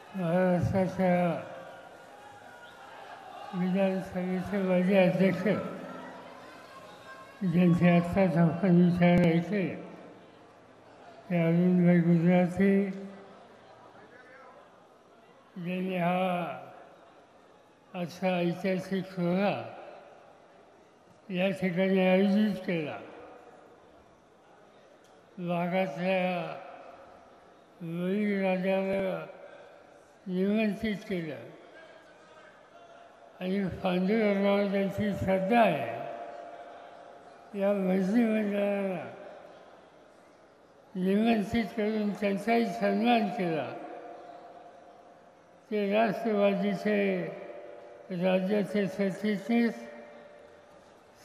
महाराष्ट्राच्या विधानसभेचे माजी अध्यक्ष ज्यांचे आत्ताच आपण विचार ऐकले ते अरुणभाई गुजराती ज्यांनी हा असा ऐतिहासिक सोहळा या ठिकाणी आयोजित केला. भागातल्या बळीराजाला निमंत्रित केलं आणि पांडुरंगावर त्यांची श्रद्धा आहे. या भजनी मंडळाला निमंत्रित करून त्यांचाही सन्मान केला. ते राष्ट्रवादीचे राज्याचे सरचिटणीस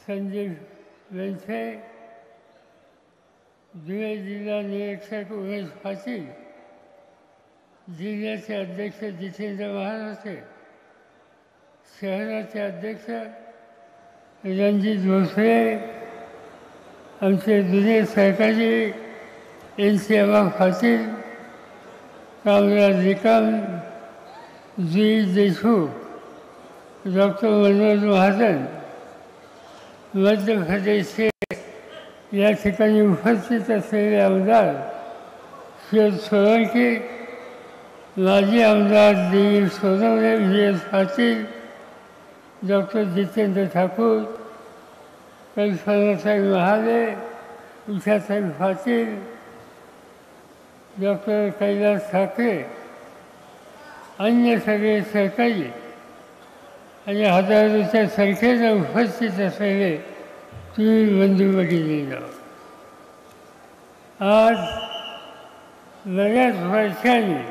संजीव वेंथे, धुळे जिल्हा निरीक्षक उमेश पाटील, जिल्ह्याचे अध्यक्ष जितेंद्र महाराष्ट्र, शहराचे अध्यक्ष रणजित भोसले, आमचे जुने सहकारी NC अबा पाटील, कामराज निकम, जुई देशमुख, डॉक्टर मनोज महाजन, मध्य प्रदेशचे या ठिकाणी उपस्थित असलेले आमदार शरद सोळंकी, माजी आमदार Dilip Sonawane, VS Patil, doctor Jitendra Thakur, कल्पनाताई Mahale, Ushatai Patil, doctor Kailas Thackeray, अन्य सगळे सहकारी आणि हजारोच्या संख्येनं उपस्थित असलेले तुम्ही बंधू भगिनींनो, आज बऱ्याच वर्षांनी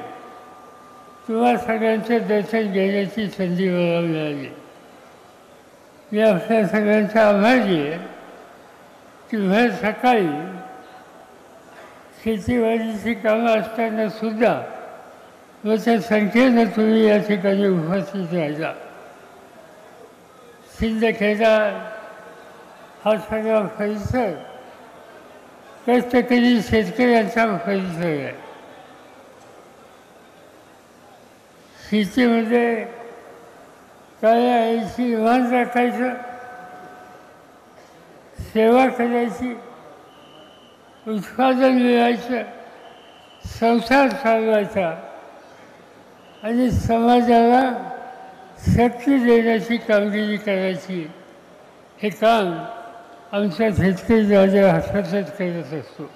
तुम्हा सगळ्यांचं दर्शन घेण्याची संधी मला मिळाली. मी आपल्या सगळ्यांचा आभारी आहे की भर सकाळी शेतीवाडीची कामं असताना सुद्धा मोठ्या संख्येनं तुम्ही या ठिकाणी उपस्थित राहिला. सिंदखेडा हा सगळा परिसर कष्टकरी शेतकऱ्यांचा परिसर आहे. शेतीमध्ये काळ्या आईची इमान राखायचं, सेवा करायची, उत्पादन मिळायचं, संसार चालवायचा आणि समाजाला शक्ती देण्याची कामगिरी करायची. हे काम आमचा शेतकरी राजा सतत करत असतो.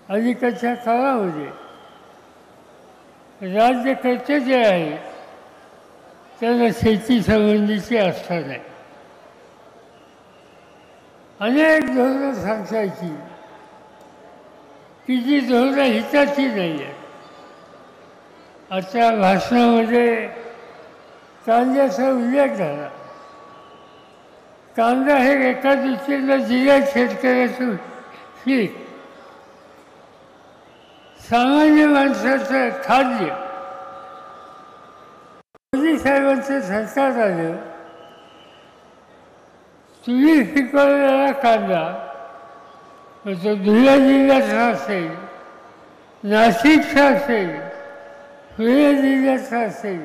अलीकडच्या काळामध्ये राज्यकर्ते जे आहेत त्यांना शेतीसंबंधीची आस्था नाही. अनेक धोरणं सांगायची की जी धोरणं हिताची नाही आहेत. आजच्या भाषणामध्ये कांद्याचा उल्लेख झाला. कांदा हे एका दृष्टीनं जिल्ह्यात शेतकऱ्याचं पीक, सामान्य माणसाचं खाद्य. मोदी साहेबांचं सरकार आलं, तुम्ही पिकवलेला कांदा तो धुळे जिल्ह्याचा असेल, नाशिकचा असेल, पुणे जिल्ह्याचा असेल,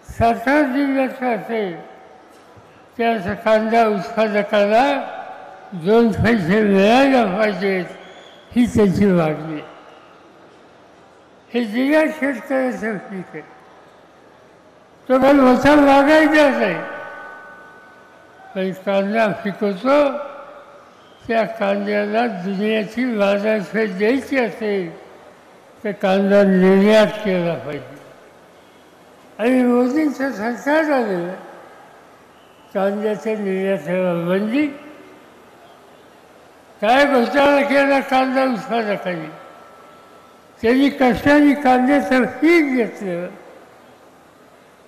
सातारा जिल्ह्याचा असेल, त्या कांदा उत्पादकाला 2 पैसे मिळायला पाहिजेत ही त्याची मागणी. हे जिल्ह्यात शेतकऱ्याचं पीक आहे. तो काही मोठा मागायचाच नाही, पण कांदा पिकवतो त्या कांद्याला दुनियाची बाजारपेठ द्यायची असेल तर कांदा निर्यात केला पाहिजे. आणि मोदींचं सरकार आलं, कांद्याच्या निर्यातीला बंदी. काय घोटाळा केला कांदा उत्पादकांनी. त्यांनी कष्टाने कांद्याचं पीक घेतलं,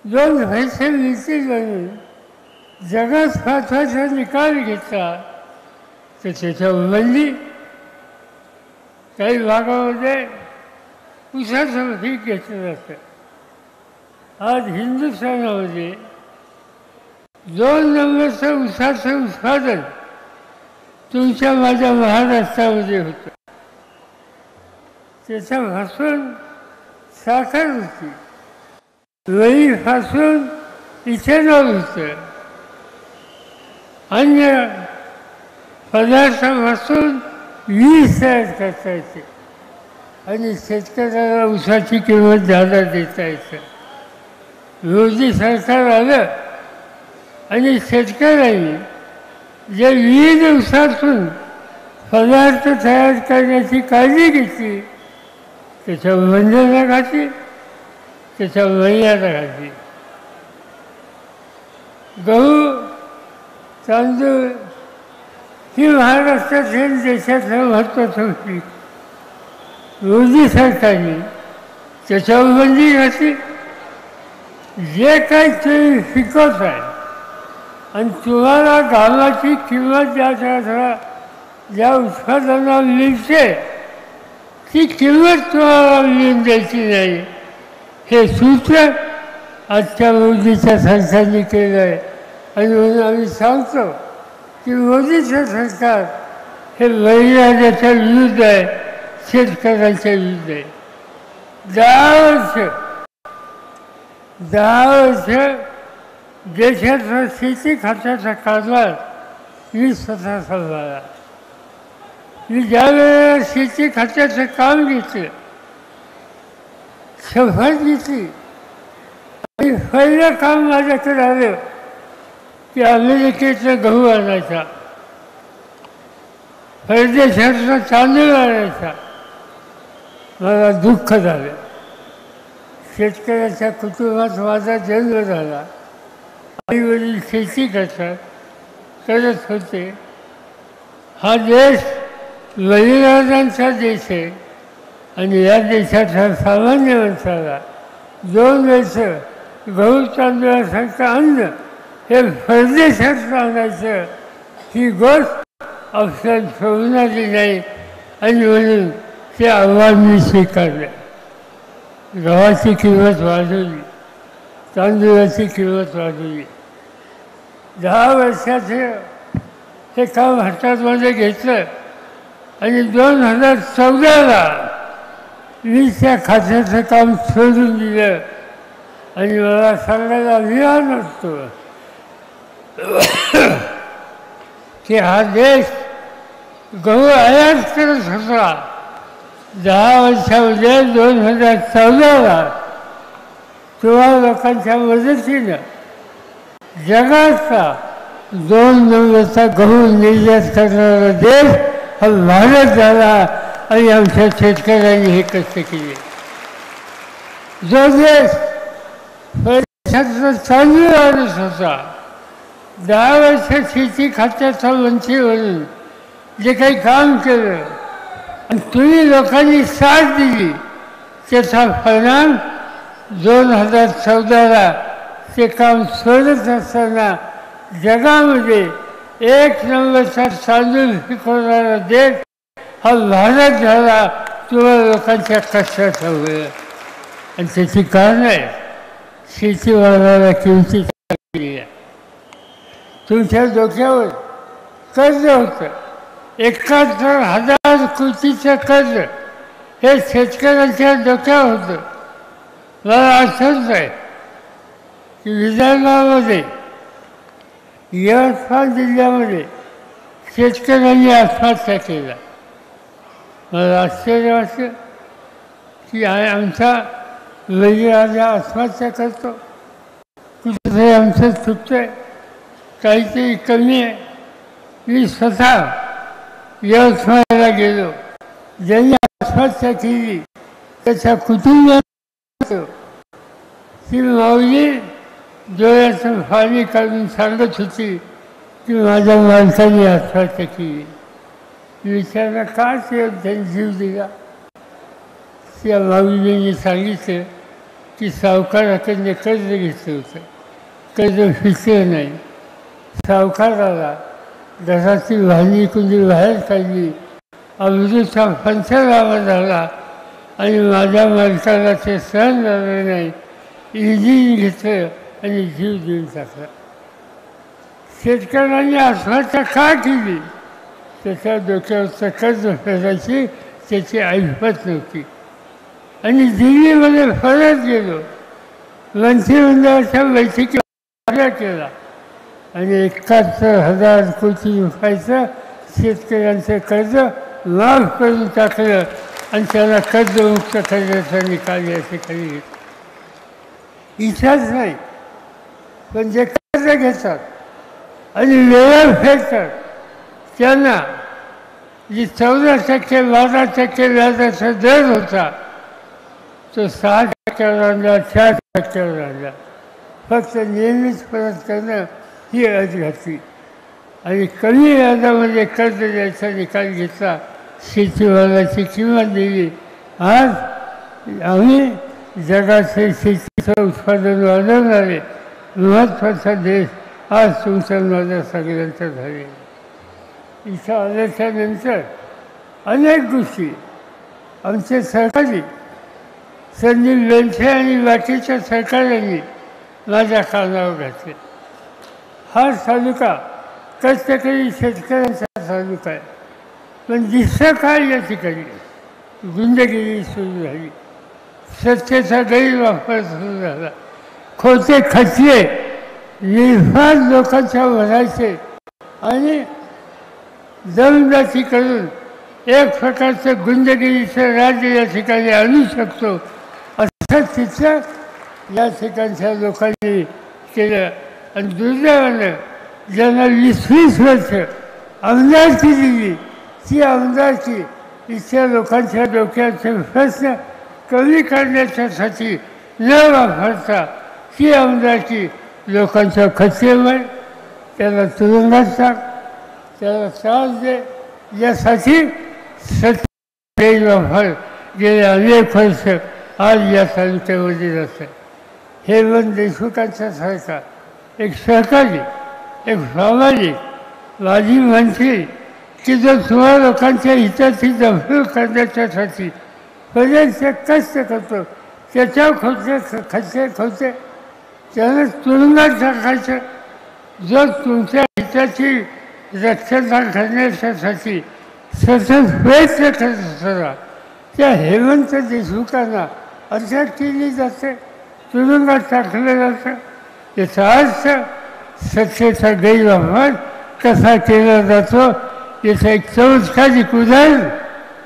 2 पैसे मिळतील म्हणून जगात महत्त्वाचा निकाल घेतला तर त्याच्यावर बंदी. काही भागामध्ये ऊसाचं पीक घेतलं जातं. आज हिंदुस्थानामध्ये 2 नंबरचं ऊसाचं उत्पादन तुमच्या माझ्या महाराष्ट्रामध्ये होतं. त्याच्यापासून साखर होती. वहीपासून इथेनॉल होतं. अन्य पदार्थापासून वीज तयार करता येते आणि शेतकऱ्याला ऊसाची किंमत जादा देता येतं. मोदी सरकार आलं आणि शेतकऱ्यांनी जे विविध ऊसातून पदार्थ तयार करण्याची काळजी घेतली त्याच्यावर बंधनं घातली, त्याच्यावर मर्यादा घातली. गहू, तांदूळ ही महाराष्ट्रातील देशातलं महत्त्वाचं पीक. मोदी सरकारने त्याच्यावर बंदी घातली. जे काही तुम्ही पिकवत आहे आणि तुम्हाला घामाची किंमत ज्या उत्पादनाला मिळते ती किंमत तुम्हाला मिळून द्यायची नाही, हे सूत्र आजच्या मोदीच्या सरकारने केलं आहे. आणि म्हणून आम्ही सांगतो की मोदीचं सरकार हे बळीराजाच्या विरुद्ध आहे, शेतकऱ्यांच्या विरुद्ध आहे. 10 वर्ष देशाचा शेती खात्याचा कारभार मी स्वतः सांभाळला. मी ज्या वेळेला शेती खात्याचं काम घेतलं, शपथ घेतली आणि पहिलं काम माझ्याकडे आलं की अमेरिकेचा गहू आणायचा, परदेशातला तांदूळ आणायचा. मला दुःख झालं. शेतकऱ्याच्या कुटुंबात माझा जन्म झाला. आई वडील शेती करत होते. हा देश बळीराजांचा देश आहे आणि या देशाच्या सामान्य माणसाला 2 वेळचं गहू तांदूळासारखं अन्न हे परदेशात आणायचं ही गोष्ट आपल्याला शोभणारी नाही. आणि म्हणून ते आव्हान मी स्वीकारलं. गव्हाची किंमत वाढवली, तांदूळाची किंमत वाढवली. 10 वर्षाचं हे काम हातामध्ये घेतलं आणि 2014ला मी त्या खात्याचं काम सोडून दिलं. आणि मला सांगायला अभिमान वाटतो की हा देश गहू आयात करत होता. 10 वर्षामध्ये 2014ला तुम्हा लोकांच्या मदतीनं जगाचा 2 नंबरचा गहू निर्यात करणारा देश हा भारत झाला. आणि आमच्या शेतकऱ्यांनी हे कष्ट केले. जो देश पैशाचा तांदूळ आणत होता, 10 वर्ष शेती खात्याचा मंत्री म्हणून जे काही काम केलं आणि तुम्ही लोकांनी साथ दिली त्याचा परिणाम 2014ला ते काम सोडत असताना जगामध्ये 1 नंबरचा तांदूळ पिकवणारा देश हा भारत झाला. तुम्हाला लोकांच्या कष्टाचा वेळ आणि त्याची कारण आहे शेतीमालाला किमती चांगली आहे. तुमच्या डोक्यावर कर्ज होतं, 71,000 कोटीचं कर्ज हे शेतकऱ्यांच्या डोक्यावर होतं. मला आठवत आहे की विदर्भामध्ये यवतमाळ जिल्ह्यामध्ये शेतकऱ्यांनी आत्महत्या केला. मला आश्चर्य वाटलं की आमचा बळीराजा आत्महत्या करतो, कुठेतरी आमचं चुकतं आहे, काहीतरी कमी आहे. मी स्वतः यवतमाळला गेलो. ज्यांनी आत्महत्या केली त्याच्या कुटुंबात ती माऊली डोळ्याचं पाणी काढून सांगत होती की माझ्या माणसाने आत्महत्या केली. विचारला का त्यांनी जीव दिला. त्या माऊलीने सांगितलं की सावकाराकडे कर्ज घेतलं होतं, कर्ज फिरलं नाही. सावकाराला घरातील भांडी कुंडी बाहेर काढली, अमृतचा पंचनामा झाला आणि माझ्या मालकाला ते सहन झालं नाही. इंजिन घेतलं आणि जीव देऊन टाकला. शेतकऱ्यांनी आत्महत्या का केली? त्याच्या डोक्यावरचं कर्ज फेडायची त्याची ऐपत नव्हती. आणि दिल्लीमध्ये परत गेलो. मंत्रिमंडळाच्या बैठकीला केला आणि 71,000 कोटी रुपयाचं शेतकऱ्यांचं कर्ज माफ करून टाकलं आणि त्यांना कर्जमुक्त करण्याचा निकाल या ठिकाणी घेतला. इच्छाच नाही, पण जे कर्ज घेतात आणि वेळा फेडतात त्यांना जी 14% 12% व्याजाचा दर होता तो 6%वर आणला, 4%वर आणला. फक्त नेहमीच परत करणं ही अट घातली आणि कमी व्याजामध्ये कर्ज द्यायचा निकाल घेतला. शेतीमालाची किंमत दिली. आज आम्ही जगाचे शेतीचं उत्पादन वाढवणारे महत्त्वाचा देश आज तुमच्या माझ्या सगळ्यांचं झाले. इथं आल्याच्या नंतर अनेक गोष्टी आमचे सरकारी संदीप बेनसे आणि बाकीच्या सरकारांनी माझ्या कानावर घातले. हा तालुका कष्टकरी शेतकऱ्यांचा तालुका आहे, पण दिसतं काय या ठिकाणी गुंडगिरी सुरू झाली, सत्तेचा गैरवापर सुरू झाला, खोटे खचले निर्फाद लोकांच्या भरायचे आणि दमदाटी करून एक प्रकारचं गुंडगिरीचं राज्य या ठिकाणी आणू शकतो असं तिथं या ठिकाणच्या लोकांनी केलं. आणि दुर्दैवानं ज्यांना 20-20 वर्ष आमदारकी दिली ती आमदारकी इथल्या लोकांच्या डोक्याचे प्रश्न कमी करण्याच्यासाठी न वापरता ती आमदारकी लोकांच्या खचेवर त्याला तुरुंगात टाक, त्याला त्रास दे यासाठी गैरवापर गेले अनेक वर्ष आज या तालुक्यामध्ये जातं. हेमंत देशमुखांचा सारखा एक सहकारी, एक प्रामाणिक माजी मंत्री की जो तुम्हा लोकांच्या हिताची जपणूक करण्याच्यासाठी बरेच कष्ट करतो, त्याच्यावर खर्च त्यानं तुरुंगात टाकायचं. जो तुमच्या हिताची रक्षणा करण्यासाठी सतत प्रयत्न करत असताना त्या हेमंत देशमुखांना अटक केली जाते, तुरुंगात टाकलं जातं. याचा अर्थ सत्तेचा गैरवापर कसा केला जातो याचं एक चमत्कारिक उदाहरण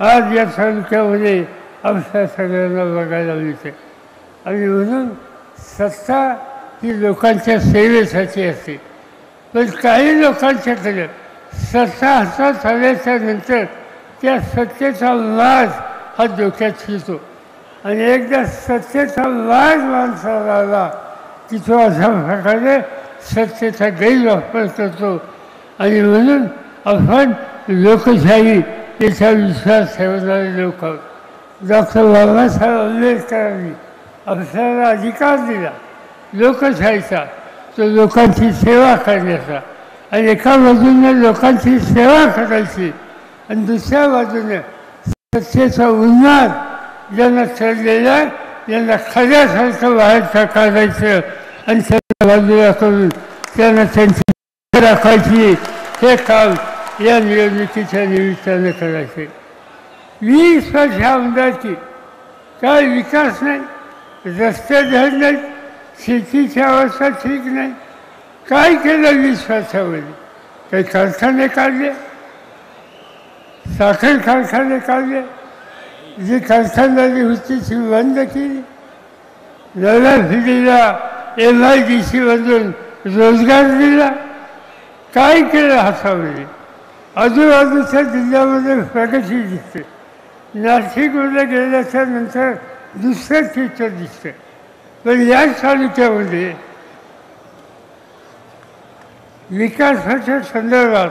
आज या तालुक्यामध्ये आमच्या सगळ्यांना बघायला मिळते. आणि म्हणून सत्ता ही लोकांच्या सेवेसाठी असते, पण काही लोकांच्याकडे सत्ता हातात आल्याच्या नंतर त्या सत्तेचा वाद हा डोक्यात शिरतो आणि एकदा सत्तेचा वाद माणसाला आला की तो अशा प्रकारे सत्तेचा गैरवापर करतो. आणि म्हणून आपण लोकशाही याचा विश्वास ठेवणारे लोक आहोत. डॉक्टर बाबासाहेब आंबेडकरांनी आपल्याला अधिकार दिला लोकशाहीचा, तो लोकांची सेवा करण्याचा. आणि एका बाजूने लोकांची सेवा करायची आणि दुसऱ्या बाजूने सत्तेचा उन्माद ज्यांना चढलेला यांना खऱ्यासारखं बाहेर काढायचं आणि त्यांना बाजूला करून त्यांना त्यांची राखायची, हे काम या निवडणुकीच्या निमित्तानं करायचे. 20 वर्ष आमदारकी, काय विकास नाही, रस्ते धड नाहीत, शेतीची अवस्था ठीक नाही. काय केलं 20 वर्षामध्ये? काही कारखाने काढले, साखर कारखाने काढले, जी कारखानदारी होती ती बंद केली. नव्या पिढीला MIDC मधून रोजगार दिला. काय केलं हातामध्ये? आजूबाजूच्या जिल्ह्यामध्ये प्रगती दिसते. नाशिकमध्ये गेल्याच्या नंतर दुसरं चित्र दिसतं, पण या तालुक्यामध्ये विकासाच्या संदर्भात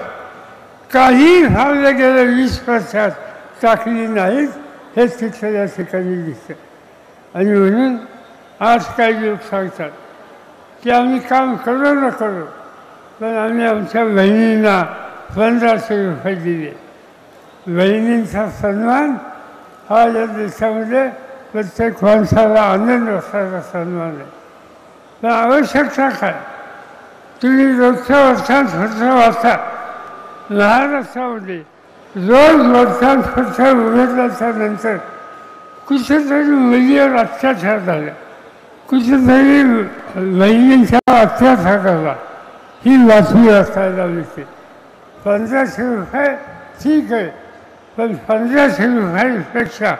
काही भावले गेल्या 20 वर्षात टाकली नाहीत, हे चित्र या ठिकाणी दिसतं. आणि म्हणून आज काही लोक सांगतात की आम्ही काम करू न करू, पण आम्ही आमच्या बहिणींना 1500 रुपये दिले. बहिणींचा सन्मान हा या देशामध्ये प्रत्येक माणसाला आनंद असणारा सन्मान आहे. पण आवश्यकता काय? तुम्ही रोजच्या वर्षांत वाचा, महाराष्ट्रामध्ये रोज वर्षांत उघडल्याच्या नंतर कुठेतरी मुलीवर अत्याचार झाला, कुठेतरी बहिणींचा अत्याचार झाला, ही बातमी असायला मिळते. 1500 रुपये ठीक आहे, पण 1500 रुपयापेक्षा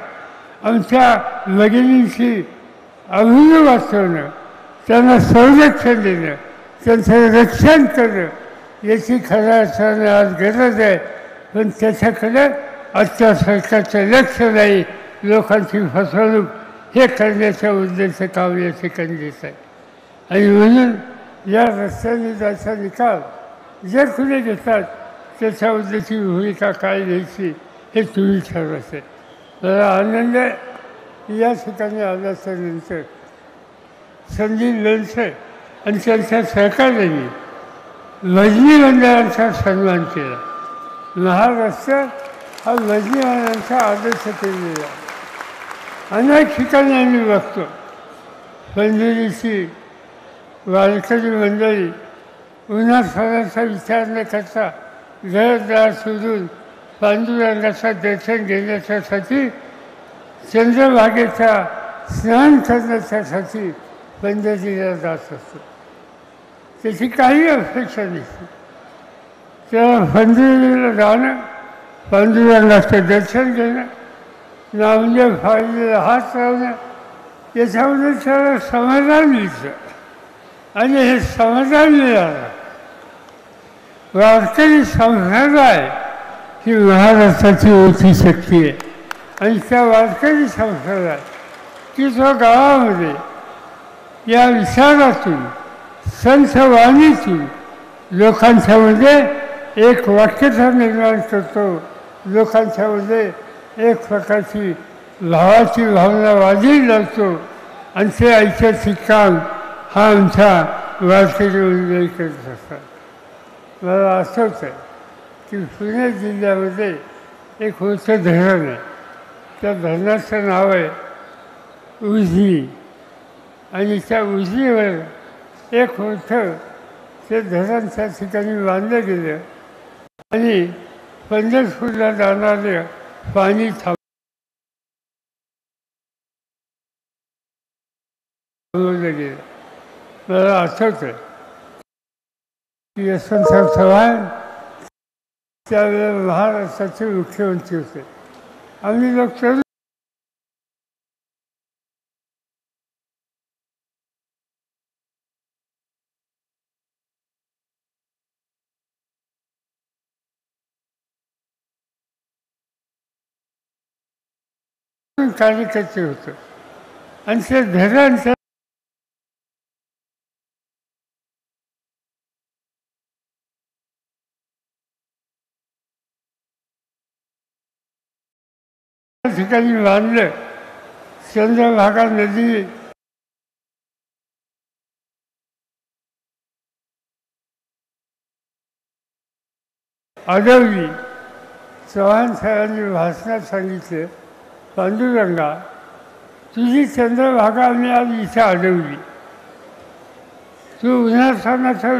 आमच्या भगिनींची अभिनव वाचवणं, त्यांना संरक्षण देणं, त्यांचं रक्षण करणं याची खऱ्या अर्थाने आज गरज आहे. पण त्याच्याकडे आजच्या सरकारचं लक्ष नाही. लोकांची फसवणूक हे करण्याच्या उद्देश काम या ठिकाणी दिसत आहे. आणि म्हणून या रस्त्याने जायचा निकाल जे कुणी घेतात त्याच्या उद्देशी भूमिका काय घ्यायची हे तुम्ही ठरवायचे. मला आनंद आहे या ठिकाणी आल्याच्या नंतर संदीप लोणसे आणि त्यांच्या सहकार्याने भजनी मंडळांचा सन्मान केला. महाराष्ट्र हा भजनी मंडळांचा आदर्श केलेला अनेक ठिकाणी आम्ही बघतो. पंढरीची वारकरी मंडळी उन्हाळ्याचा विचार न करता घरदार सोडून पांडुरंगाचं दर्शन घेण्याच्यासाठी चंद्रभागेचा स्नान करण्याच्यासाठी पंढरीला जात असतो. त्याची काही अपेक्षा नसते. तेव्हा पंढरीला जाणं, पांडुरंगाचं दर्शन घेणं, नामदेव फाळीला हात लावणं याच्यामध्ये त्याला समाधान मिळतं. आणि हे समाधान मिळालं वारकरी संप्रदाय ही महाराष्ट्राची मोठी शक्ती आहे. आणि त्या वारकरी संप्रदाय की जो गावामध्ये या विचारातून संतवाणीतून लोकांच्यामध्ये एक वाक्यता निर्माण करतो, लोकांच्यामध्ये एक प्रकारची भावाची भावना वाढी लावतो. आणि ते ऐतिहासिक काम हा आमचा वारकरी मंडळी करत असतात. मला आठवतं आहे की पुणे जिल्ह्यामध्ये एक मोठं धरण आहे. त्या धरणाचं नाव आहे उजनी. आणि त्या उजनीवर एक मोठं ते धरण त्या ठिकाणी बांधलं गेलं आणि पंढरपूरला जाणारं पाणी थांबवलं गेलं. मला आठवतं की यशवंतराव चव्हाण त्यावेळेला महाराष्ट्राचे मुख्यमंत्री होते. आम्ही लोक कार्यकर्ते होतो. आणि ते धरण ठिकाणी बांधलं. चंद्रभागा नदी अडवली. चव्हाण साहेबांनी भाषणात सांगितलं, पांडुरंगा तुझी चंद्रभागा आम्ही आज इथे अडवली. तू उन्हाळ्याचा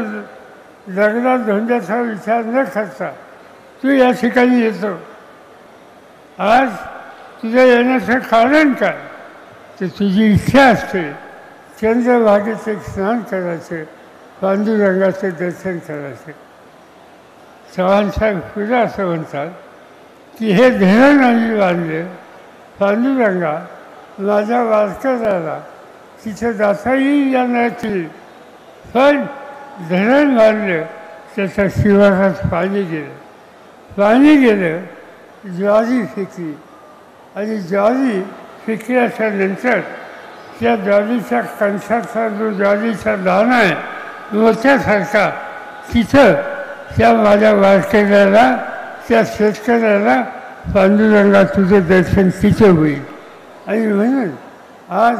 दगडा धोंड्याचा विचार न करता तू या ठिकाणी येतो. आज तुझ्या येण्याचं कारण काय? तर तुझी इच्छा असते चंद्रभागेचं स्नान करायचं, पांडुरंगाचं दर्शन करायचं. चव्हाणसाहेब पुढे असं म्हणतात की हे धरण आम्ही बांधलं, पांडुरंगा माझ्या वारकऱ्याला तिथं जाता येईल या नाही, पण धरण बांधलं त्याच्या शिवारात पाणी गेलं, ज्वारी फेकली. आणि ज्वारी फेकल्याच्या नंतर त्या ज्वारीच्या कणसाचा जो ज्वारीचा दाणा आहे मोठ्यासारखा, तिथं त्या माझ्या वारकऱ्याला, त्या शेतकऱ्याला पांडुरंगा तुझं दर्शन तिथं होईल. आणि म्हणून आज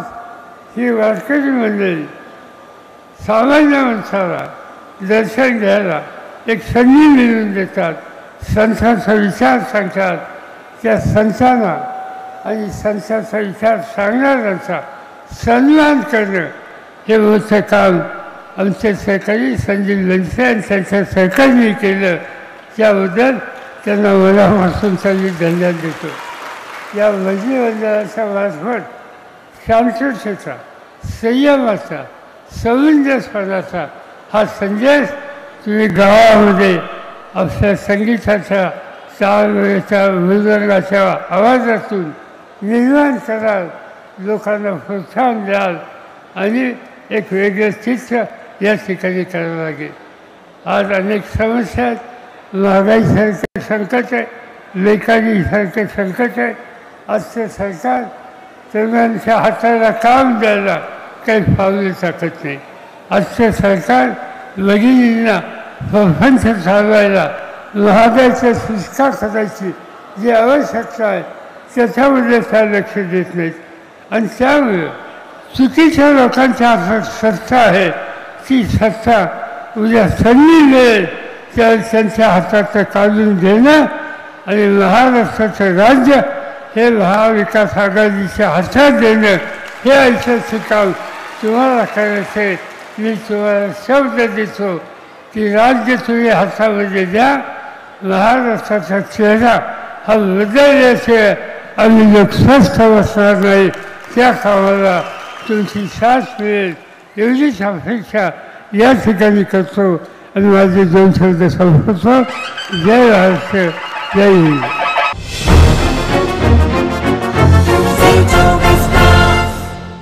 ही वारकरी मंडळी सामान्य माणसाला दर्शन घ्यायला एक संधी मिळवून देतात. संतांचा विचार सांगतात. त्या संतांना आणि संतांचा विचार सांगणाऱ्यांचा सन्मान करणं हे मोठं काम आमचे सहकारी संदीप लोणसे आणि त्यांच्या सहकार्याने केलं. त्याबद्दल त्यांना मनापासून मी धन्यवाद देतो. या मंत्रिमंडळाचा मार्फत शांततेचा, संयमाचा, समंजसपणाचा हा संदेश तुम्ही गावामध्ये आपल्या संगीताच्या चालवेच्या मृदंगाच्या आवाजातून निर्माण कराल, लोकांना प्रोत्साहन द्याल आणि एक वेगळं चित्र या ठिकाणी करावं लागेल. आज अनेक समस्या आहेत, महागाईसारखे संकट आहे, लेखारीसारखे संकट आहे. आजचं सरकार तरुणांच्या हाताला काम द्यायला काही पावले टाकत नाही. आजचं सरकार भगिनींना प्रपंच चालवायला महागाईचा सुस्का करायची जी आवश्यकता आहे त्याच्यामध्ये त्या लक्ष देत नाहीत. आणि त्यामुळे चुकीच्या लोकांच्या हातात सत्ता आहे, ती सत्ता उद्या संधी मिळेल त्यावेळेस त्यांच्या हातात काढून देणं आणि महाराष्ट्राचं राज्य हे महाविकास आघाडीच्या हातात देणं हे ऐतिहासिक काम तुम्हाला करायचं आहे. मी तुम्हाला शब्द देतो की राज्य तुम्ही हातामध्ये द्या, महाराष्ट्राचा चेहरा हा बदलल्याशिवाय आम्ही लोक स्वस्थ बसणार नाही. त्या कामाला तुमची साथ मिळेल एवढीच अपेक्षा या ठिकाणी करतो आणि माझे 2 शब्द संपवतो. जय महाराष्ट्र, जय हिंद.